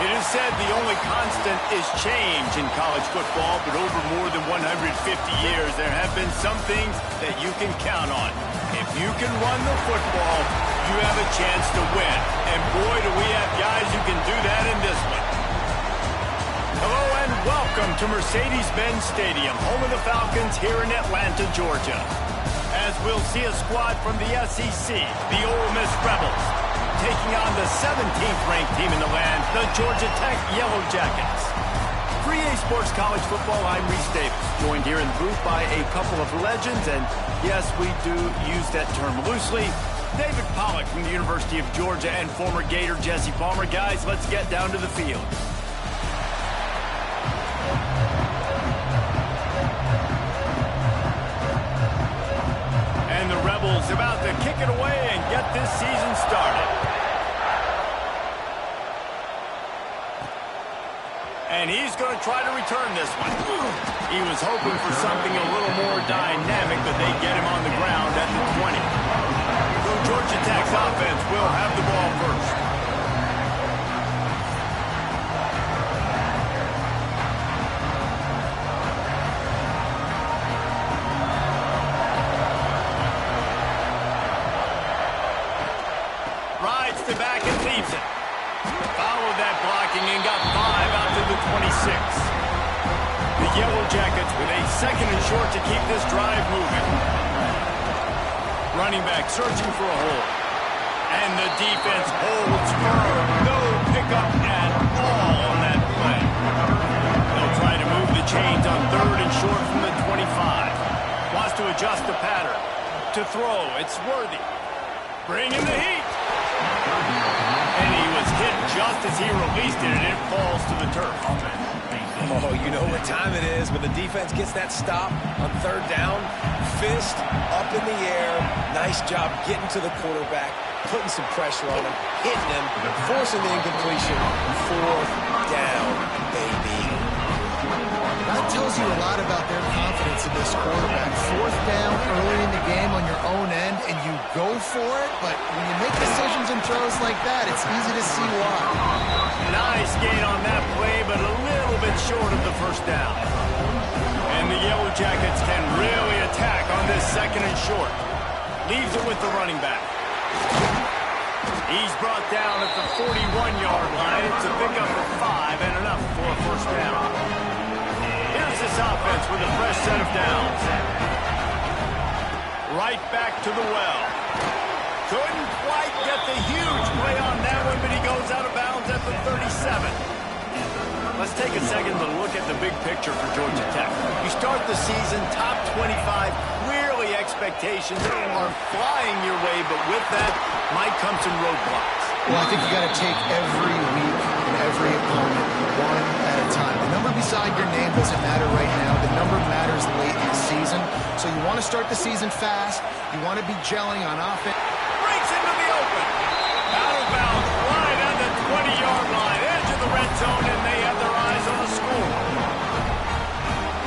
It is said the only constant is change in college football, but over more than 150 years, there have been some things that you can count on. If you can run the football, you have a chance to win. And boy, do we have guys who can do that in this one. Hello and welcome to Mercedes-Benz Stadium, home of the Falcons here in Atlanta, Georgia. As we'll see a squad from the SEC, the Ole Miss Rebels, taking on the 17th ranked team in the land, the Georgia Tech Yellow Jackets. For EA Sports College Football, I'm Reese Davis, joined here in the booth by a couple of legends, and yes, we do use that term loosely. David Pollack from the University of Georgia and former Gator Jesse Palmer. Guys, let's get down to the field. And the Rebels about to kick it away and get this season started. And he's going to try to return this one. He was hoping for something a little more dynamic, but they get him on the ground at the 20. So Georgia Tech's offense will have the ball first. Rides to back and leaves it. Followed that blocking and got 5 out to the 26. The Yellow Jackets with a second and short to keep this drive moving. Running back searching for a hole. And the defense holds firm. No pickup at all on that play. They'll try to move the chains on third and short from the 25. Wants to adjust the pattern. To throw, it's Worthy. Bring in the heat. And he was hit just as he released it, and it falls to the turf. Oh, you know what time it is when the defense gets that stop on third down. Fist up in the air. Nice job getting to the quarterback, putting some pressure on him, hitting him, forcing the incompletion. Fourth down, baby. That tells you a lot about their confidence in this quarterback. Fourth down early in the game on your own end, and you go for it, but when you make decisions and throws like that, it's easy to see why. Nice gain on that play, but a little bit short of the first down. And the Yellow Jackets can really attack on this second and short. Leaves it with the running back. He's brought down at the 41-yard line. It's a pickup for 5 and enough for a first down. Here's this offense with a fresh set of downs. Right back to the well. Couldn't quite get the huge play on that one, but he goes out of bounds at the 37. Let's take a second to look at the big picture for Georgia Tech. You start the season top 25, clearly expectations are flying your way, but with that might come some roadblocks. Well, I think you got to take every week and every opponent one at a time. The number beside your name doesn't matter right now. The number matters late in the season. So you want to start the season fast. You want to be gelling on offense. Breaks into the open. Out of bounds, right at the 20-yard line. Edge of the red zone, and they have their eyes on the score.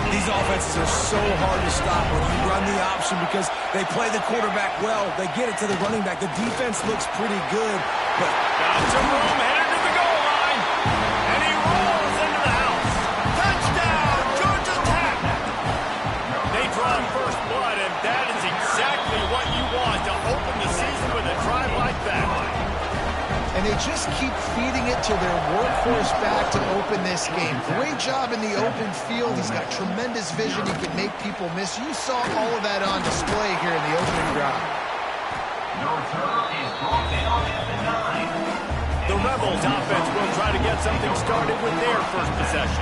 These offenses are so hard to stop when you run the option because they play the quarterback well. They get it to the running back. The defense looks pretty good, but got some room, headed to the goal line, and he rolls into the house. Touchdown, Georgia Tech! They draw first blood, and that is exactly what you want to open the season with a drive like that. And they just keep feeding it to their workhorse back to open this game. Great job in the open field. He's got tremendous vision. He can make people miss. You saw all of that on display here in the opening drive. Your turn is brought down at the 9. The Rebels offense will try to get something started with their first possession.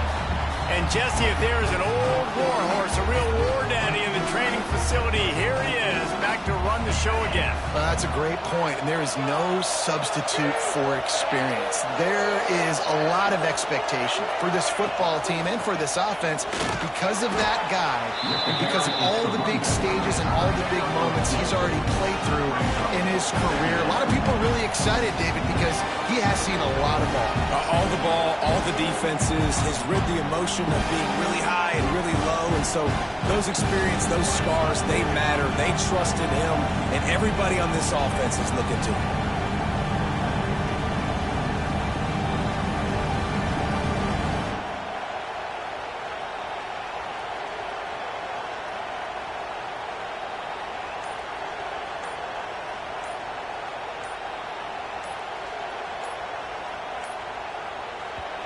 And Jesse, if there is an old warhorse, a real war daddy in the training facility, here he is, back to run the show again. Well, that's a great point, and there is no substitute for experience. There is a lot of expectation for this football team and for this offense because of that guy and because of all the big stages and all the big moments he's already played through in his career. A lot of people are really excited, David, because he has seen a lot of ball. all the ball, all the defenses, has rid the emotion of being really high and really low. And so those experience, those scars, they matter. They trust in him, and everybody on this offense is looking to him.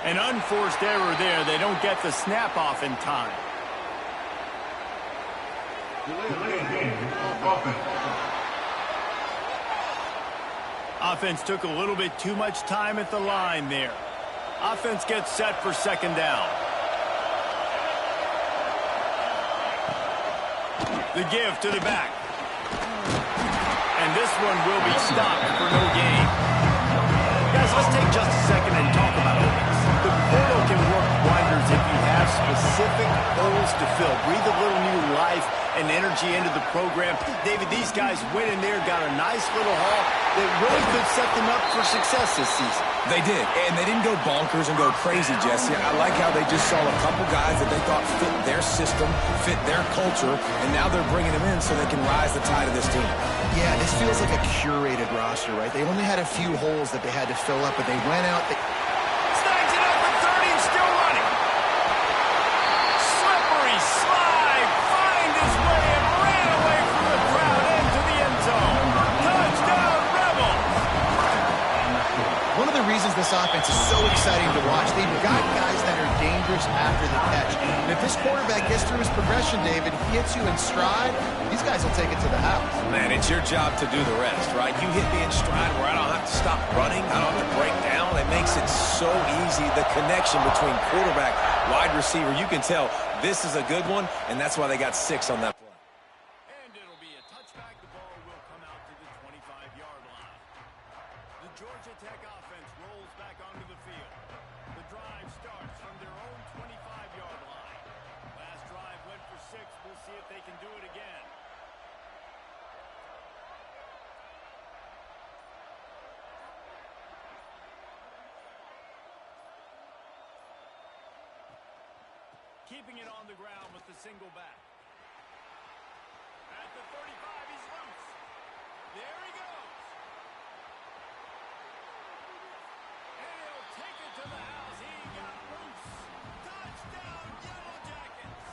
An unforced error there. They don't get the snap off in time. Offense took a little bit too much time at the line there. Offense gets set for second down. The give to the back. And this one will be stopped for no gain. Guys, let's take just a second and talk about Ole Miss. The portal can work wonders if you have specific holes to fill. Breathe a little new life and energy into the program. David, these guys went in there, got a nice little haul that really could set them up for success this season. They did, and they didn't go bonkers and go crazy, Jesse. I like how they just saw a couple guys that they thought fit their system, fit their culture, and now they're bringing them in so they can rise the tide of this team. Yeah, this feels like a curated roster, right? They only had a few holes that they had to fill up, but they went out. Snags it up at 30 and still running. Slippery slide, find his way and ran away from the crowd into the end zone. Touchdown, Rebels! One of the reasons this offense is so exciting to watch, they've got guys that are dangerous after the catch. And if this quarterback gets through his progression, David, he hits you in stride, these guys will take it to the house. Man, it's your job to do the rest, right? You hit me in stride where I don't have to stop running. I don't have to break down. It makes it so easy. The connection between quarterback, wide receiver, you can tell this is a good one, and that's why they got 6 on that play. And it'll be a touchback. The ball will come out to the 25-yard line. The Georgia Tech offense rolls back onto the field. The drive starts from their own 25-yard line. Last drive went for 6. We'll see if they can do it again. Keeping it on the ground with the single back. At the 35, he's loose. There he goes. And he'll take it to the house. He got loose. Touchdown, Yellow Jackets.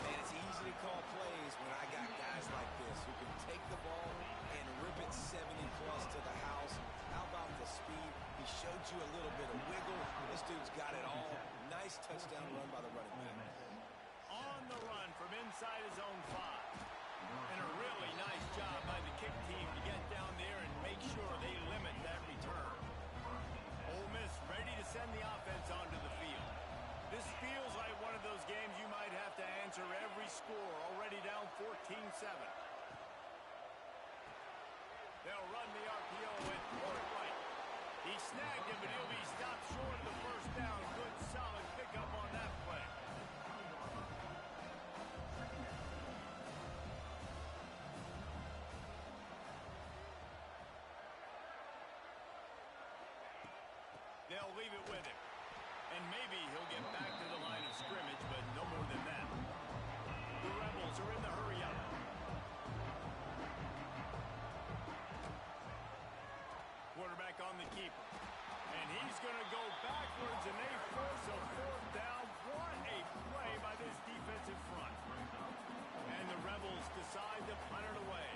Man, it's easy to call plays when I got guys like this who can take the ball and rip it 70-plus to the house. How about the speed? He showed you a little bit of wiggle. This dude's got it all. Nice touchdown run by the running back. On the run from inside his own 5. And a really nice job by the kick team to get down there and make sure they limit that return. Ole Miss ready to send the offense onto the field. This feels like one of those games you might have to answer every score, already down 14-7. They'll run the RPO and throw it right. He snagged him, but he'll be stopped short of the first down. Good, solid pickup on that play. They'll leave it with him. And maybe he'll get back to the line of scrimmage, but no more than that. The Rebels are in the hurry-up. Quarterback on the keeper. And he's going to go backwards, and they force a 4th down. What a play by this defensive front. And the Rebels decide to punt it away.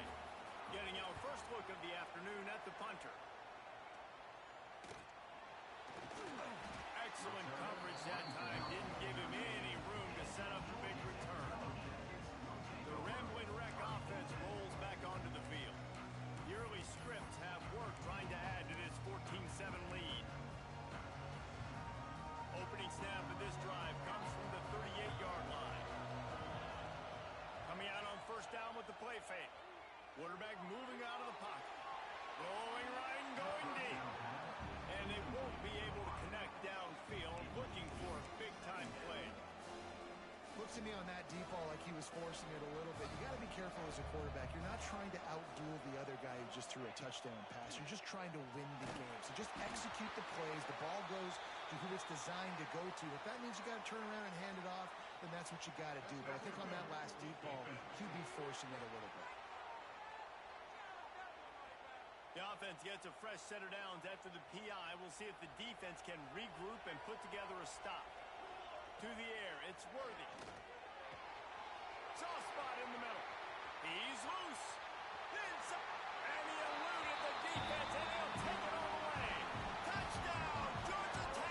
Getting our first look of the afternoon at the punter. Excellent coverage that time. Didn't give him any room to set up a big return. The Rambling Wreck offense rolls back onto the field. The early scripts have worked trying to add to this 14-7 lead. Opening snap of this drive comes from the 38-yard line. Coming out on first down with the play fake. Quarterback moving out of the pocket. Going right and going deep. And they won't be able to connect downfield, looking for a big-time play. Looks to me on that deep ball like he was forcing it a little bit. You got to be careful as a quarterback. You're not trying to outduel the other guy who just threw a touchdown pass. You're just trying to win the game. So just execute the plays. The ball goes to who it's designed to go to. If that means you got to turn around and hand it off, then that's what you got to do. But I think on that last deep ball, he'd be forcing it a little bit. The offense gets a fresh set of downs after the PI. We'll see if the defense can regroup and put together a stop. To the air, it's Worthy. Soft spot in the middle. He's loose. Inside. And he eluded the defense, and he'll take it all away. Touchdown, Georgia Tech.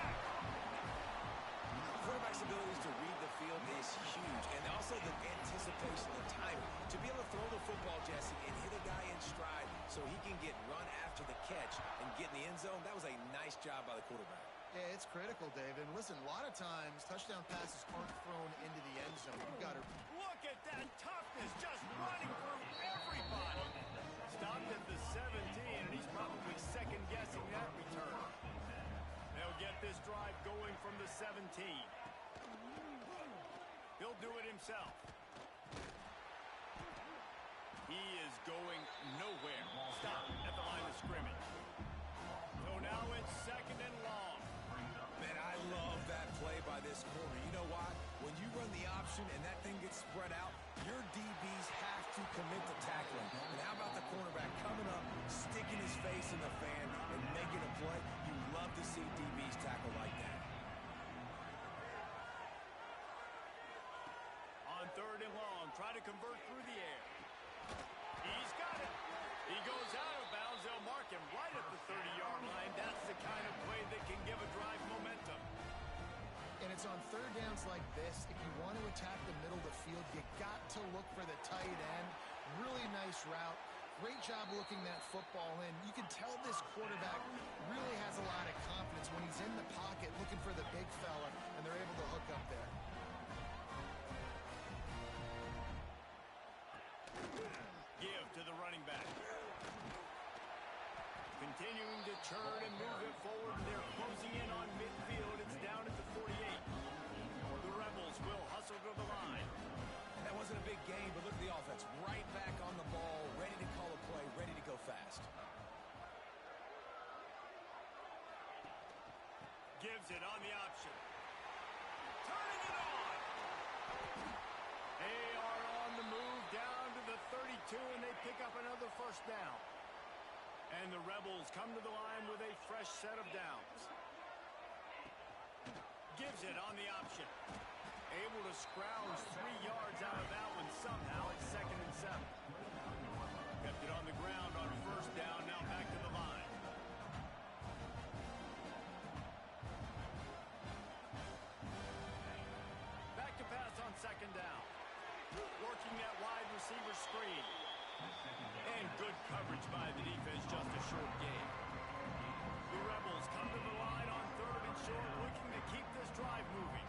Jesse, and hit a guy in stride so he can get run after the catch and get in the end zone. That was a nice job by the quarterback. Yeah, it's critical, David. And listen, a lot of times touchdown passes aren't thrown into the end zone. You've got to look at that toughness, just running through everybody. Stopped at the 17, and he's probably second-guessing that return. They'll get this drive going from the 17. He'll do it himself. He is going nowhere. Stop at the line of scrimmage. So now it's second and long. Man, I love that play by this corner. You know why? When you run the option and that thing gets spread out, your DBs have to commit to tackling. And how about the cornerback coming up, sticking his face in the fan, and making a play? You love to see DBs tackle like that. On third and long, try to convert through the air. He's got it. He goes out of bounds. They'll mark him right at the 30-yard line. That's the kind of play that can give a drive momentum. And it's on third downs like this. If you want to attack the middle of the field, you got to look for the tight end. Really nice route. Great job looking that football in. You can tell this quarterback really has a lot of confidence when he's in the pocket looking for the big fella, and they're able to hook up there. Give to the running back. Continuing to churn and move it forward. They're closing in on midfield. It's down at the 48. The Rebels will hustle to the line. That wasn't a big game, but look at the offense. Right back on the ball, ready to call a play, ready to go fast. Gives it on the option. Turning it on. They are on the move down to the 32, and they pick up another first down. And the Rebels come to the line with a fresh set of downs. Gives it on the option. Able to scrounge 3 yards out of that one somehow. It's second and 7. Kept it on the ground on first down, now back to the line. Back to pass on second down. Working that wide receiver screen. And good coverage by the defense, just a short gain. The Rebels come to the line on third and short, looking to keep this drive moving.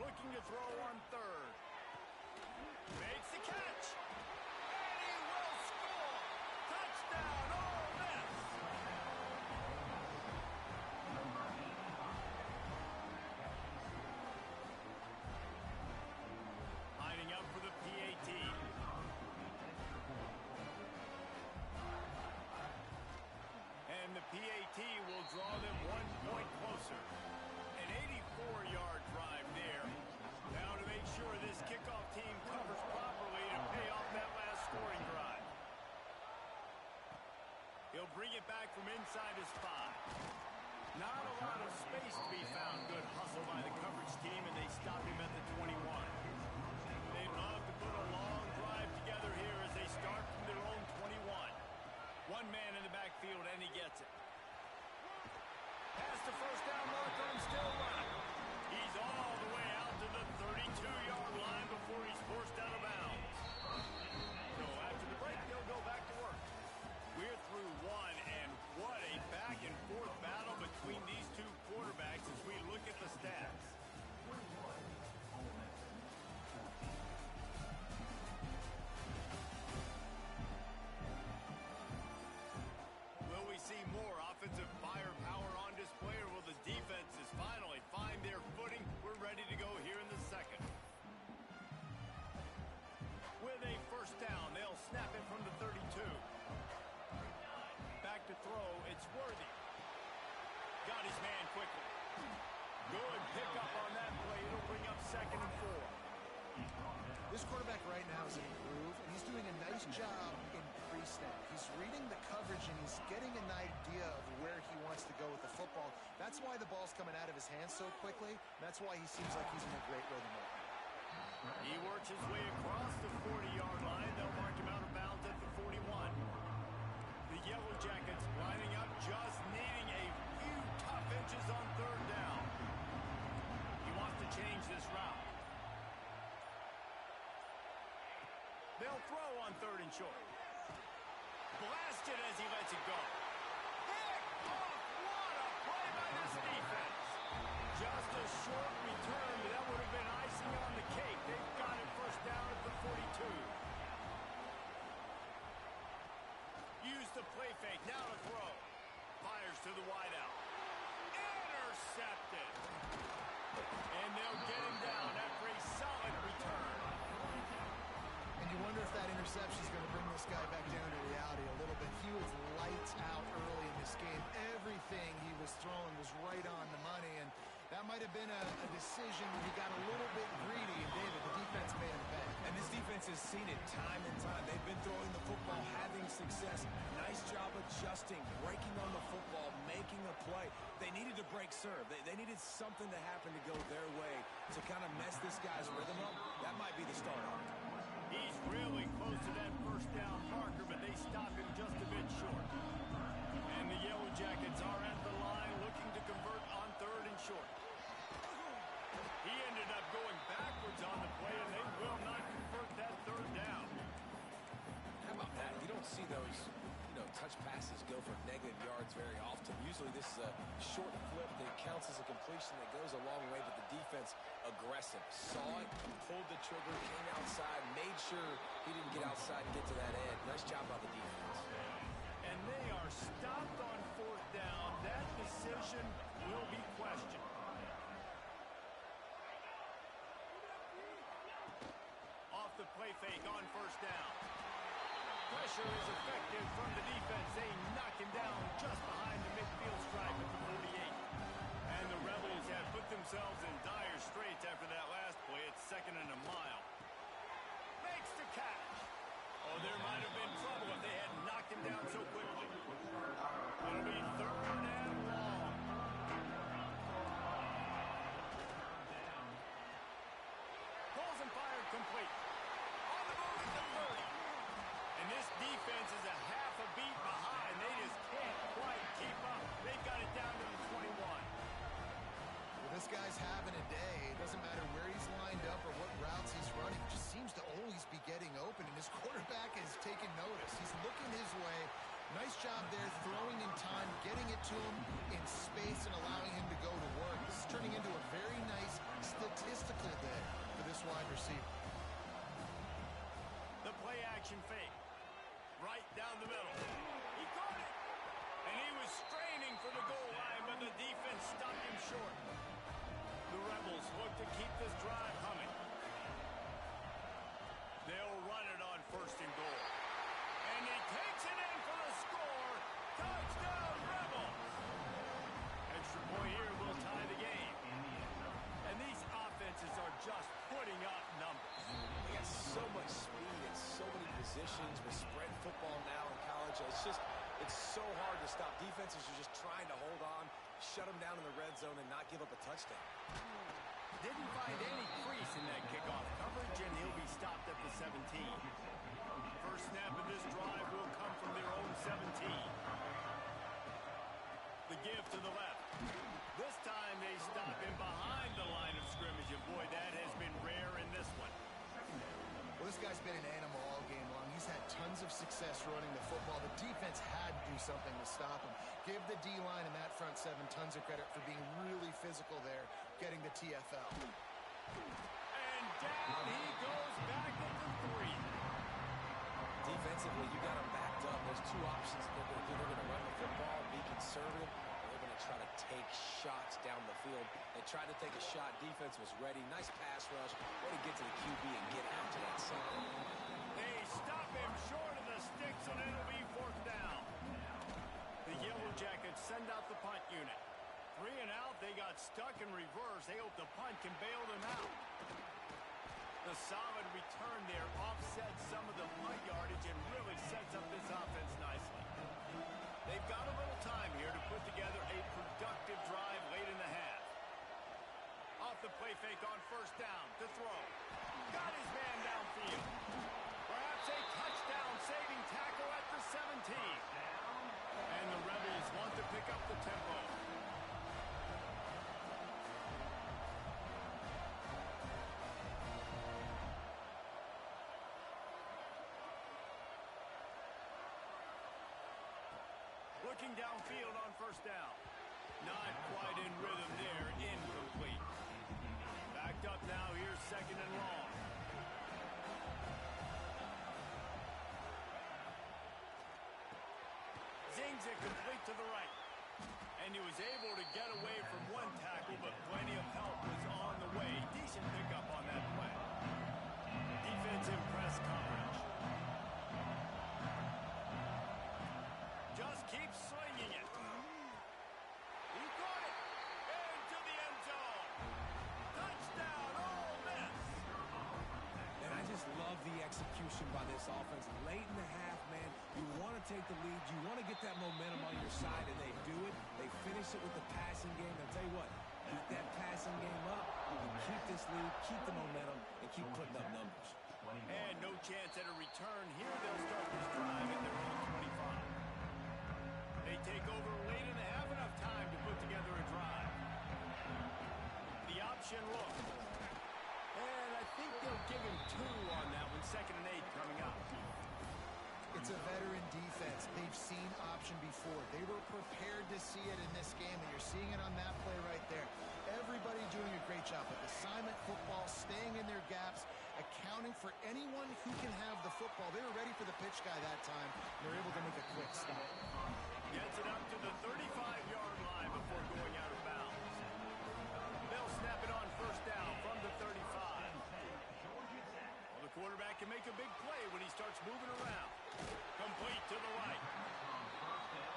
Looking to throw on third. Makes the catch. And he will score. Touchdown, Ole Miss. Lining up for the PAT. And the PAT will draw them 1 point closer. An 84-yard drive there. Now to make sure this kickoff team covers properly to pay off that last scoring drive. He'll bring it back from inside his 5. Not a lot of space to be found. Good hustle by the coverage team, and they stop him at the 21. They'd love to put a long drive together here as they start from their own 21. One man in the backfield, and he gets it. Past the first down marker and still running. He's all the way out to the 32-yard line before he's forced out of bounds. So after the break, they'll go back to work. We're through one, and what a back-and-forth battle between these two quarterbacks as we look at the stats. Will we see more offensive firepower on display, or will the defenses finally find their footing? We're ready to go here in the second. With a first down, they'll snap it from the 32. Back to throw, it's Worthy. Got his man quickly. Good pickup on that play. It'll bring up second and 4. This quarterback right now is in a groove, and he's doing a nice job in pre-snap. He's reading the coverage, and he's getting an idea of where he wants to go with the football. That's why the ball's coming out of his hands so quickly. That's why he seems like he's in a great rhythm right now. He works his way across the 40-yard line. They'll mark him out of bounds at the 41. The Yellow Jackets lining up, just needing a few tough inches on third down. He wants to change this route. They'll throw on 3rd and short. Blasted as he lets it go. Pick off! What a play by this defense. Just a short return, but that would have been icing on the cake. They've got it first down at the 42. Use the play fake. Now to throw. Fires to the wideout. Intercepted. And they'll get him down after a solid return. And you wonder if that interception is going to bring this guy back down to reality a little bit. He was lights out early in this game. Everything he was throwing was right on the money, and that might have been a decision where he got a little bit greedy, and David, the defense made him pay. And this defense has seen it time and time. They've been throwing the football, having success. Nice job adjusting, breaking on the football, making a play. They needed to break serve. They needed something to happen to go their way to kind of mess this guy's rhythm up. That might be the start of it. He's really close to that first down marker, but they stop him just a bit short. And the Yellow Jackets are at the line looking to convert on 3rd and short. He ended up going backwards on the play, and they will not convert that 3rd down. How about that? You don't see those, touch passes go for negative yards very often. Usually this is a short flip that counts as a completion that goes a long way, but the defense aggressive. Saw it, pulled the trigger, came outside, made sure he didn't get outside and get to that edge. Nice job by the defense. And they are stopped on 4th down. That decision will be questioned. Off the play fake on 1st down. Pressure is effective from the defense. They knock him down just behind the midfield stripe at the 48. And the Rebels have put themselves in dire straits after that last play. It's 2nd and a mile. Makes the catch. Oh, there might have been trouble if they had knocked him down so quickly. It'll be 3rd and long. Pulls and fired complete. On the move at the 30. And this defense is a half a beat behind. They just can't quite keep up. They've got it down to the 21. Well, this guy's having a day. It doesn't matter where he's lined up or what routes he's running. He just seems to always be getting open, and his quarterback is taking notice. He's looking his way. Nice job there, throwing in time, getting it to him in space and allowing him to go to work. This is turning into a very nice statistical day for this wide receiver. The play action fake. Right down the middle. He caught it. And he was straining for the goal line, but the defense stopped him short. The Rebels look to keep this drive humming. They'll run it on 1st and goal. And he takes it in for the score. Touchdown, Rebels. Extra point here will tie the game. And these offenses are just putting up numbers. They got so much speed and so many positions with spread football now in college. It's so hard to stop. Defenses are just trying to hold on, shut them down in the red zone, and not give up a touchdown. Didn't find any crease in that kickoff coverage, and he'll be stopped at the 17. First snap of this drive will come from their own 17. The give to the left. This time they stop him behind the line of scrimmage, and boy, that has been rare in this one. Well, this guy's been an animal all game long. He's had tons of success running the football. The defense had to do something to stop him. Give the D-line and that front 7 tons of credit for being really physical there, getting the TFL. And down he goes back at the 3. Defensively, you got them backed up. There's 2 options that they're going to do. They're going to run the football, be conservative, or they're going to try to take shots down the field. They tried to take a shot. Defense was ready. Nice pass rush. Way to get to the QB and get after that center. They stop him short of the sticks, and it'll be 4th down. The Yellow Jackets send out the punt unit. 3 and out. They got stuck in reverse. They hope the punt can bail them out. The solid return there offsets some of the punt yardage and really sets up this offense nicely. They've got a little time here to put together a productive drive late in the half. Off the play fake on 1st down to throw. Got his man downfield. Perhaps a touchdown-saving tackle at the 17. And the Rebels want to pick up the tempo. Looking downfield on first down. Not quite in rhythm there. Incomplete. Backed up now. Here's second and long. Zings it complete to the right. And he was able to get away from one tackle, but plenty of help was on the way. Decent pickup on that play. Defense in press coverage. Just keeps slinging it. He caught it. Into the end zone. Touchdown, Ole Miss. And I just love the execution by this offense. Late in the half, man, you want to take the lead. You want to get that momentum on your side, and they do it. They finish it with the passing game. I'll tell you what, keep that passing game up. You can keep this lead, keep the momentum, and keep putting up numbers. And no chance at a return. Here they'll start this drive at their own 25. They take over late in the half, enough time to put together a drive. The option look. And I think they'll give him 2 on that one. 2nd and 8 coming up. It's a veteran defense. They've seen option before. They were prepared to see it in this game, and you're seeing it on that play right there. Everybody doing a great job with assignment football, staying in their gaps, accounting for anyone who can have the football. They were ready for the pitch guy that time. They're able to make a quick stop. Gets it up to the 35-yard line before going out of bounds. They'll snap it on first down from the 35. Well, the quarterback can make a big play when he starts moving around. Complete to the right.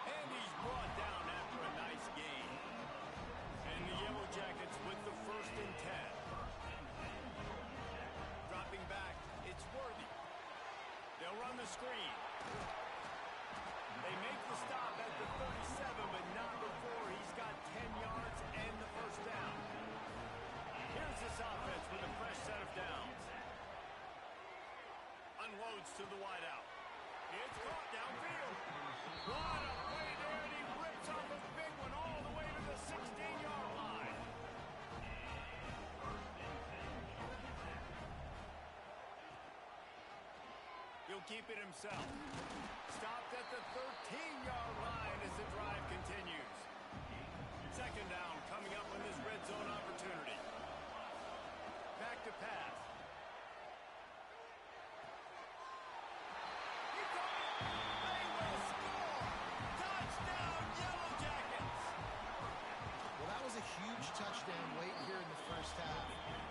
And he's brought down after a nice gain. And the Yellow Jackets with the 1st and 10. Dropping back, it's Worthy. They'll run the screen. They make the stop at the 37, but not before he's got 10 yards and the first down. Here's this offense with a fresh set of downs. Unloads to the wideout. It's caught downfield. What a play there, and he rips off a big one all the way to the 16-yard line. He'll keep it himself. Stopped at the 13-yard line as the drive continues. 2nd down coming up on this red zone opportunity. Back to pass. He caught it. They will score. Touchdown, Yellow Jackets. Well, that was a huge touchdown late here in the first half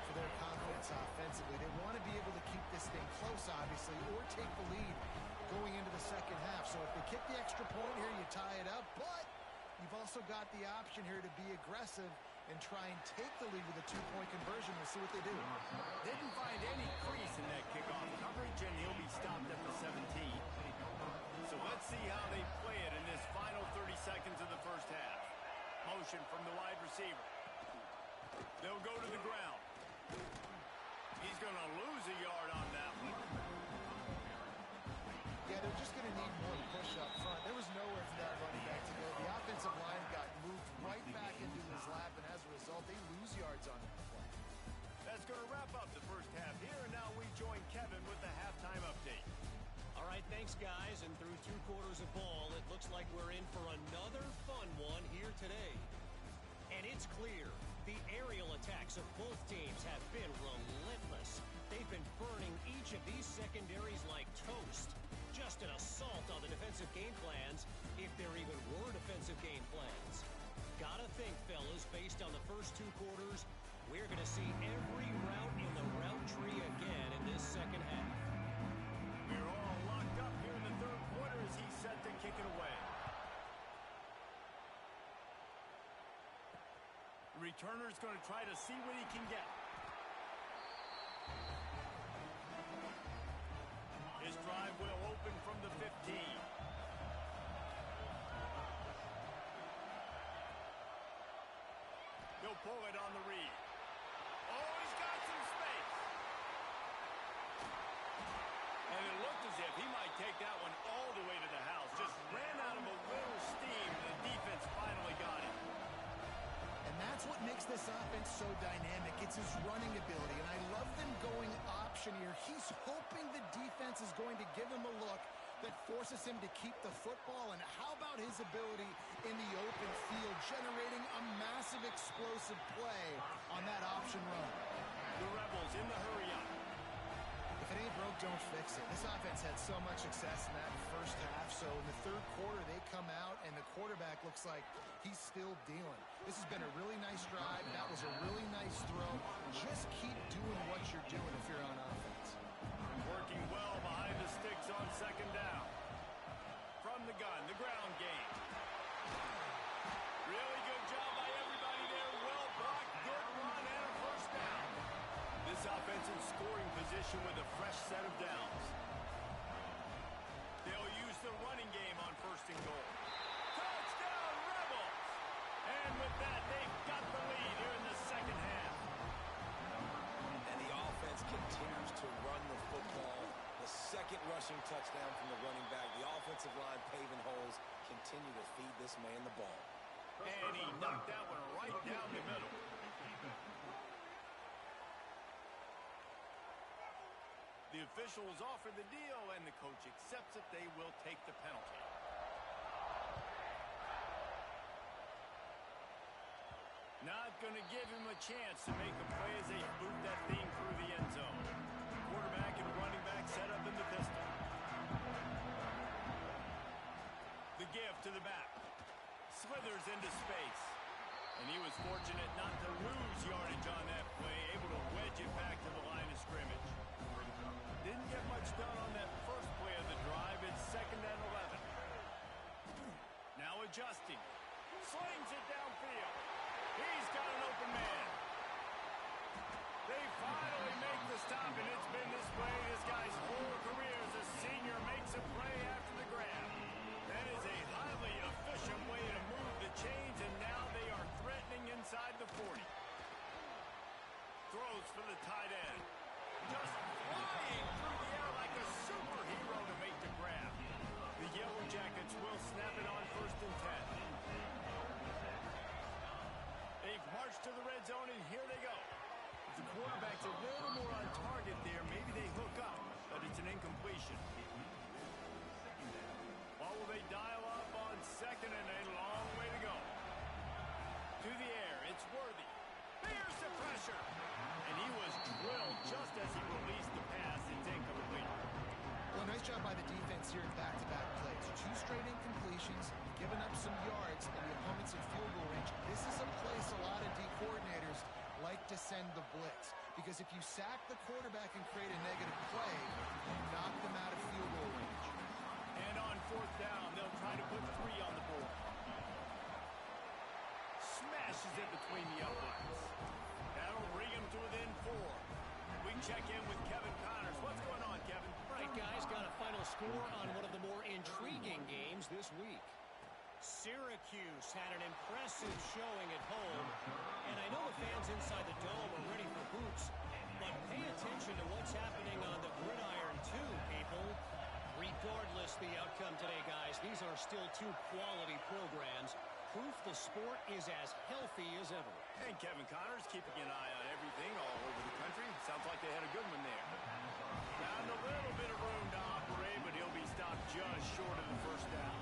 for their confidence offensively. They want to be able to keep this thing close, obviously, or take the lead going into the second half. So if they kick the extra point here, you tie it up. But you've also got the option here to be aggressive and try and take the lead with a 2-point conversion. We'll see what they do. Didn't find any crease in that kickoff coverage, and he'll be stopped at the 17. So let's see how they play it in this final 30 seconds of the first half. Motion from the wide receiver. They'll go to the ground. He's going to lose a yard on that one. Yeah, they're just going to need more push up front. There was nowhere for that running back to go. The offensive line got moved right back into his lap, and as a result, they lose yards on that play. That's going to wrap up the first half here, and now we join Kevin with the halftime update. All right, thanks, guys. And through 2 quarters of ball, it looks like we're in for another fun one here today. And it's clear, the aerial attacks of both teams have been relentless. They've been burning each of these secondaries like toast. Just an assault on the defensive game plans, if there even were defensive game plans. Gotta think, fellas, based on the first 2 quarters, we're going to see every route in the route tree again in this second half. We're all locked up here in the 3rd quarter as he's set to kick it away. The returner's going to try to see what he can get. His drive will open from the 15. He'll pull it on the read. Oh, he's got some space. And it looked as if he might take that one all the way to the house. Just ran out of a little steam. The defense finally got it. And that's what makes this offense so dynamic. It's his running ability, and I love them going option here. He's hoping the defense is going to give him a look that forces him to keep the football. And how about his ability in the open field, generating a massive explosive play on that option run? The Rebels in the hurry-up. If it ain't broke, don't fix it. This offense had so much success in that first half, so in the third quarter, they come out, and the quarterback looks like he's still dealing. This has been a really nice drive. That was a really nice throw. Just keep doing what you're doing if you're on offense. Working well behind the sticks on second down. From the gun, the ground game. Really good job by everybody there. Well blocked, good run, and a first down. This offense in scoring position with a fresh set of downs. They'll use the running game on first and goal. Touchdown, Rebels! And with that, they've got the lead here in the second half. And the offense continues to run the football. The second rushing touchdown from the running back. The offensive line paving holes. Continue to feed this man the ball. And he knocked that one right down the middle. The officials offer the deal, and the coach accepts it. They will take the penalty. Not going to give him a chance to make a play as they boot that thing through the end zone. Quarterback and running back set up in the pistol. The give to the back. Slithers into space. And he was fortunate not to lose yardage on that play, able to wedge it back to the line of scrimmage. Didn't get much done on that first play of the drive. It's 2nd and 11. Now adjusting. Slings it downfield. He's got an open man. They finally make the stop, and it's been this way this guy's whole career as a senior makes a play after the grab. That is a highly efficient way to move the chains, and now they are threatening inside the 40. Throws for the tight end. Just flying through the air like a superhero to make the grab. The Yellow Jackets will snap it on 1st and 10. They've marched to the red zone, and here they go. If the quarterback's a little more on target there, maybe they hook up, but it's an incompletion. What will they dial up on 2nd and a long way to go? To the air, it's Worthy. There's the pressure. And he was drilled just as he released the pass. It's incomplete. Well, nice job by the defense here in back-to-back plays. 2 straight incompletions, giving up some yards, and the opponent's in field goal range. This is a place a lot of D coordinators like to send the blitz, because if you sack the quarterback and create a negative play, you knock them out of field goal range. And on 4th down, they'll try to put 3 on the board. Smashes it between the uprights. That'll bring him to within 4. We check in with Kevin Connors. What's going on, Kevin? Right, guys, got a final score on one of the more intriguing games this week. Syracuse had an impressive showing at home, and I know the fans inside the dome are ready for boots, but pay attention to what's happening on the gridiron too, people. Regardless the outcome today, guys, these are still 2 quality programs. Proof the sport is as healthy as ever. And Kevin Connors keeping an eye on everything all over the country. Sounds like they had a good one there. Found a little bit of room to operate, but he'll be stopped just short of the 1st down.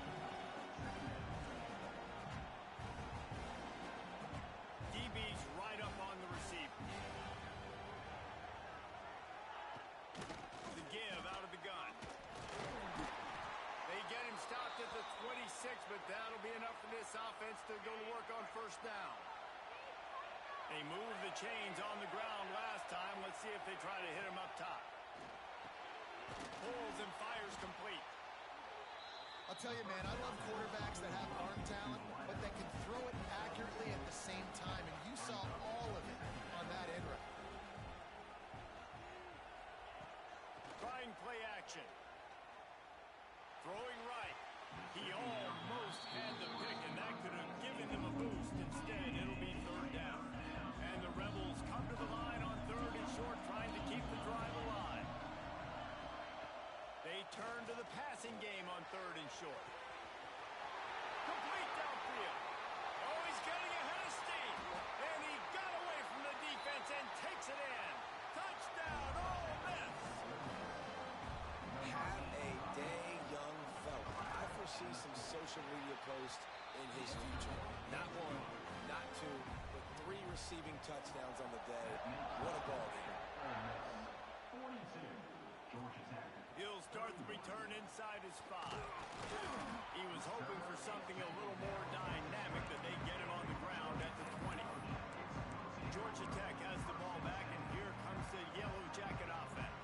DB's right up on the receiver. The give out of the gun. They get him stopped at the 26, but that'll be enough for this offense to go to work on 1st down. They moved the chains on the ground last time. Let's see if they try to hit him up top. Pulls and fires complete. I'll tell you, man, I love quarterbacks that have arm talent, but that can throw it accurately at the same time, and you saw all of it on that end route. Trying play action. Throwing right. He almost had the pick, and that could have given them a boost. Instead, it'll be 3rd down. And the Rebels come to the line on 3rd and short, trying to keep the drive alive. They turn to the passing game on 3rd and short. Complete downfield. Oh, he's got see some social media posts in his future. Not one, not two, but 3 receiving touchdowns on the day. What a ball game. 42, Georgia Tech. He'll start the return inside his 5. He was hoping for something a little more dynamic, that they get him on the ground at the 20. Georgia Tech has the ball back, and here comes the Yellow Jacket offense.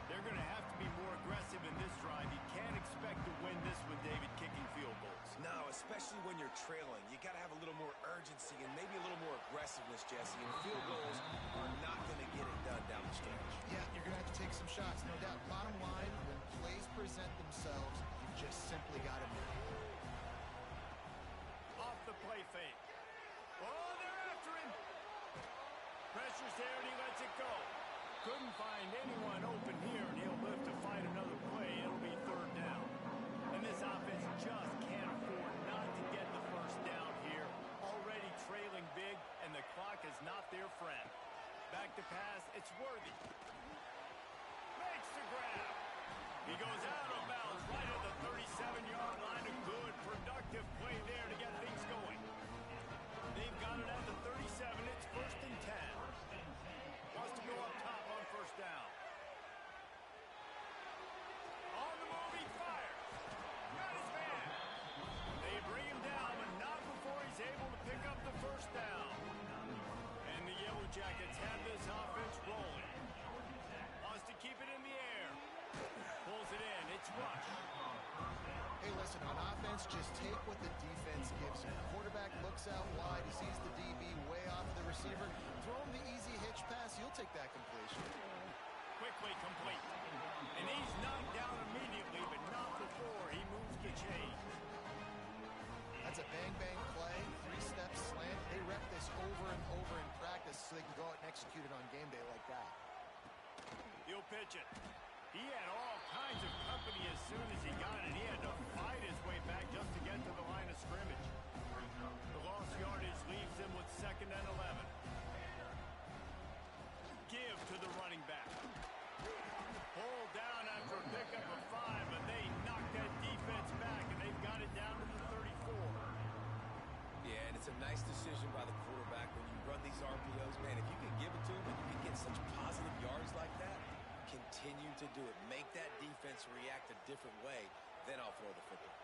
They're going to have to be more aggressive in this drive. You can't expect to win this with David kicking field goals. No, especially when you're trailing. You got to have a little more urgency and maybe a little more aggressiveness, Jesse. And field goals are not going to get it done down the stretch. Yeah, you're going to have to take some shots, no doubt. Bottom line, when plays present themselves, you just simply got to make it. Off the play fake. Oh, they're after him. Pressure's there, and he lets it go. Couldn't find anyone open here, and he'll live to fight another play. It'll be 3rd down. And this offense just can't afford not to get the first down here. Already trailing big, and the clock is not their friend. Back to pass, it's Worthy. Makes the grab. He goes out of bounds right at the 37-yard line. A good, productive play there to get things going. They've got it at the 37. It's 1st and 10. Wants to go up top on 1st down. On the move, he fires. Got his man. They bring him down, but not before he's able to pick up the 1st down. And the Yellow Jackets have this offense rolling. Wants to keep it in the air. Pulls it in. It's Rush. Hey, listen, on offense, just take what the defense gives you. Quarterback looks out wide. He sees the DB way off the receiver. Throw him the easy hitch pass. You'll take that completion. Quickly complete. And he's knocked down immediately, but not before he moves the chains. That's a bang-bang play, 3-step slant. They rep this over and over in practice so they can go out and execute it on game day like that. He'll pitch it. He had all kinds of company as soon as he got it. He had to fight his way back just to get to the line of scrimmage. The lost yardage leaves him with 2nd and 11. Give to the running back. Pulled down after a pickup of 5, but they knocked that defense back, and they've got it down to the 34. Yeah, and it's a nice decision by the quarterback when you run these RPOs. Man, if you can give it to him and you can get such positive yards like that, continue to do it. Make that defense react a different way, then I'll throw the football.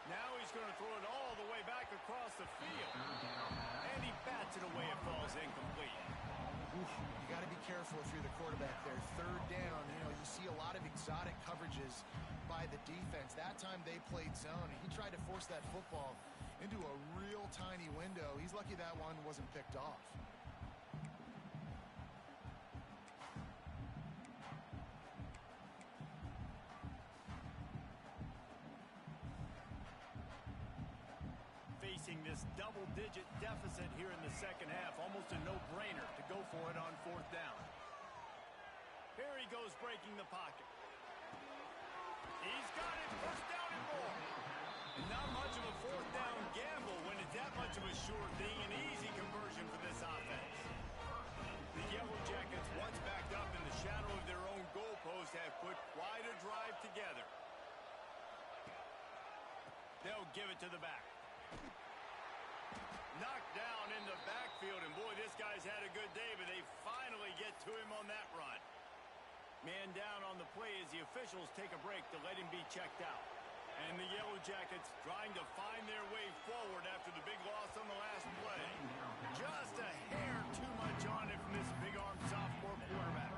Now he's going to throw it all the way back across the field. And he bats it away. It falls incomplete. You got to be careful if you're the quarterback there. 3rd down, you see a lot of exotic coverages by the defense. That time they played zone, and he tried to force that football into a real tiny window. He's lucky that one wasn't picked off. Facing this double-digit deficit here in the 2nd half, almost a no-brainer to go for it on 4th down. Here he goes breaking the pocket. He's got it, 1st down and more. And not much of a 4th down gamble when it's that much of a sure thing, an easy conversion for this offense. The Yellow Jackets, once backed up in the shadow of their own goalpost, have put quite a drive together. They'll give it to the back. Knocked down in the backfield, and boy, this guy's had a good day, but they finally get to him on that run. Man down on the play as the officials take a break to let him be checked out. And the Yellow Jackets trying to find their way forward after the big loss on the last play. Just a hair too much on it from this big-armed sophomore quarterback.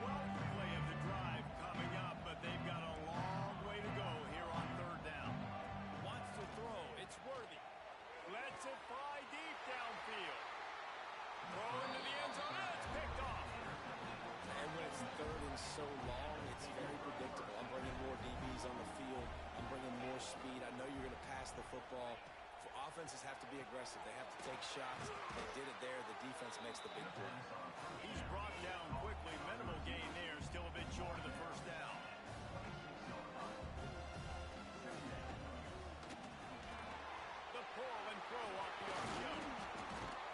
12th play of the drive coming up, but they've got a long way to go here on 3rd down. Wants to throw. It's Worthy. Lets it fly deep downfield. Throw into the end zone. Oh, it's picked off. And when it's 3rd and so long, it's very predictable. I'm bringing more DBs on the field. I'm bringing more speed. I know you're going to pass the football. For offenses have to be aggressive. They have to take shots. They did it there. The defense makes the big play. He's brought down quickly. Minimal gain there. Still a bit short of the 1st down. The pull and throw off the RPO.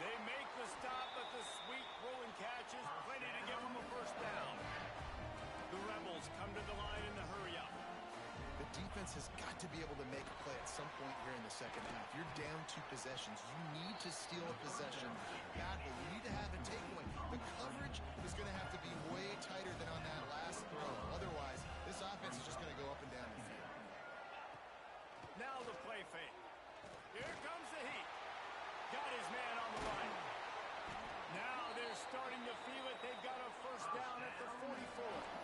They make the stop, but the sweet rolling catch is plenty to give them a 1st down. The Rebels come to the line in the hurry-up. offense has got to be able to make a play at some point here in the second half. You're down 2 possessions. You need to steal a possession badly. You need to have a takeaway. The coverage is going to have to be way tighter than on that last throw. Otherwise, this offense is just going to go up and down the field. Now the play fake. Here comes the heat. Got his man on the right. Now they're starting to feel it. They've got a first down at the 44.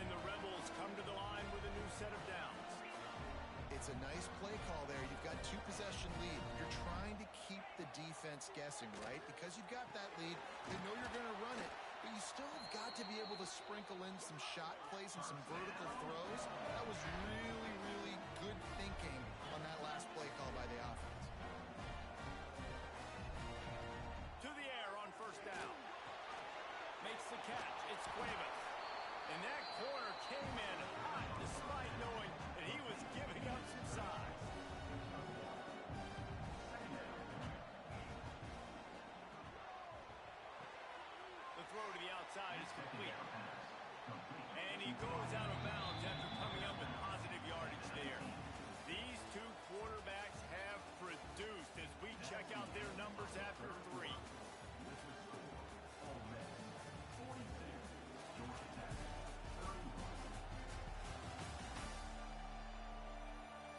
And the Rebels come to the line with a new set of downs. It's a nice play call there. You've got 2 possession lead. You're trying to keep the defense guessing, right? Because you've got that lead, they know you're going to run it, but you still have got to be able to sprinkle in some shot plays and some vertical throws. That was really, really good thinking on that last play call by the offense. To the air on first down. Makes the catch. It's Cuevas. And that corner came in hot despite knowing that he was giving up some size. The throw to the outside is complete. And he goes out of bounds after coming up with positive yardage there. These 2 quarterbacks have produced as we check out their numbers after 3.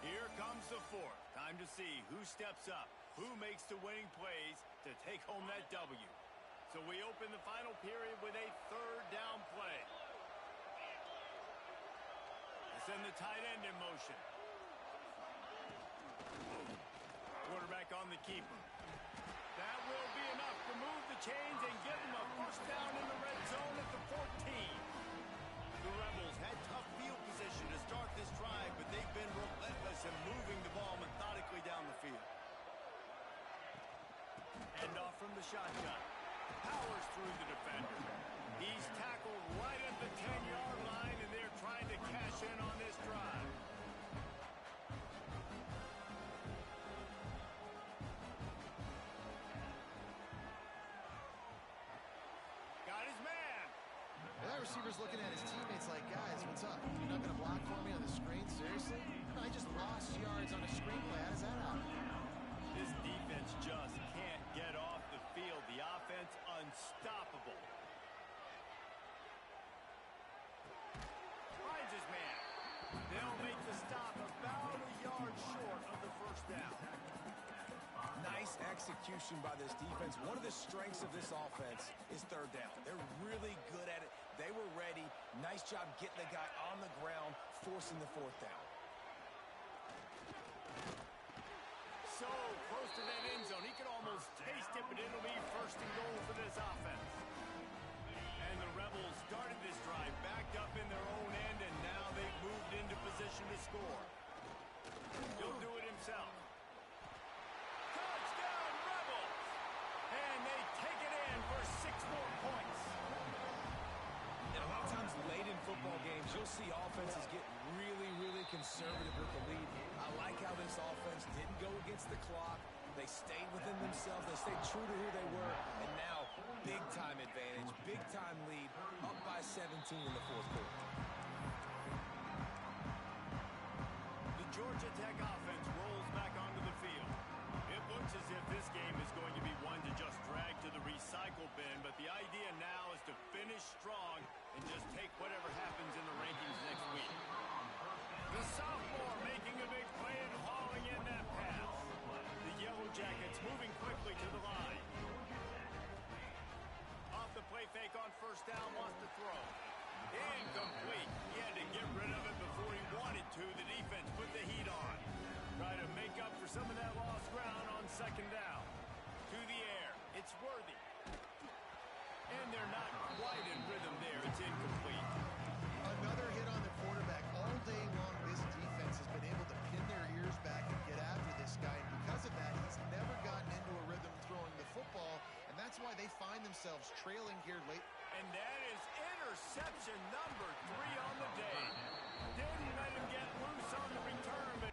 Here comes the 4th. Time to see who steps up, who makes the winning plays to take home that W. So we open the final period with a 3rd down play. They send the tight end in motion. Quarterback on the keeper. That will be enough to move the chains and give them a first down in the red zone at the 14. The Rebels had tough field position to start this drive, but they've been relentless in moving the ball methodically down the field. End off from the shotgun. Powers through the defender. He's tackled right at the 10-yard line, and they're trying to cash in on this drive. Got his man. Well, that receiver's looking at his teammates like, guys, what's up? You're not going to block for me on the screen? Seriously? I just lost yards on a screenplay. How does that happen? This defense just can't get off the field. The offense unstoppable. Finds his man. They'll make the stop about a yard short of the first down. Nice execution by this defense. One of the strengths of this offense is 3rd down. They're really good at it. They were ready. Nice job getting the guy on the ground, forcing the 4th down. So close to that end zone. He could almost taste it, but it'll be 1st and goal for this offense. And the Rebels started this drive backed up in their own end, and now they've moved into position to score. He'll do it himself. Touchdown, Rebels! And they take it in for 6 more points. And a lot of times late in football games, you'll see offenses get really, really conservative with the lead. I like how this offense didn't go against the clock. They stayed within themselves. They stayed true to who they were. And now, big-time advantage, big-time lead, up by 17 in the 4th quarter. The Georgia Tech offense rolls back onto the field. It looks as if this game is going to be one to just drag to the recycle bin, but the idea now is to finish strong and just take whatever happens in the rankings next week. The sophomore making a big play and hauling in that pass. The Yellow Jackets moving quickly to the line. Off the play fake on first down, wants to throw. Incomplete. He had to get rid of it before he wanted to. The defense put the heat on. Try to make up for some of that lost ground on 2nd down. To the air. It's Worthy. And they're not quite in rhythm there. It's incomplete. Another hit on the quarterback. All day long, this defense has been able to pin their ears back and get after this guy. And because of that, he's never gotten into a rhythm throwing the football. And that's why they find themselves trailing here late. And that is interception number 3 on the day. Didn't let him get loose on the return, but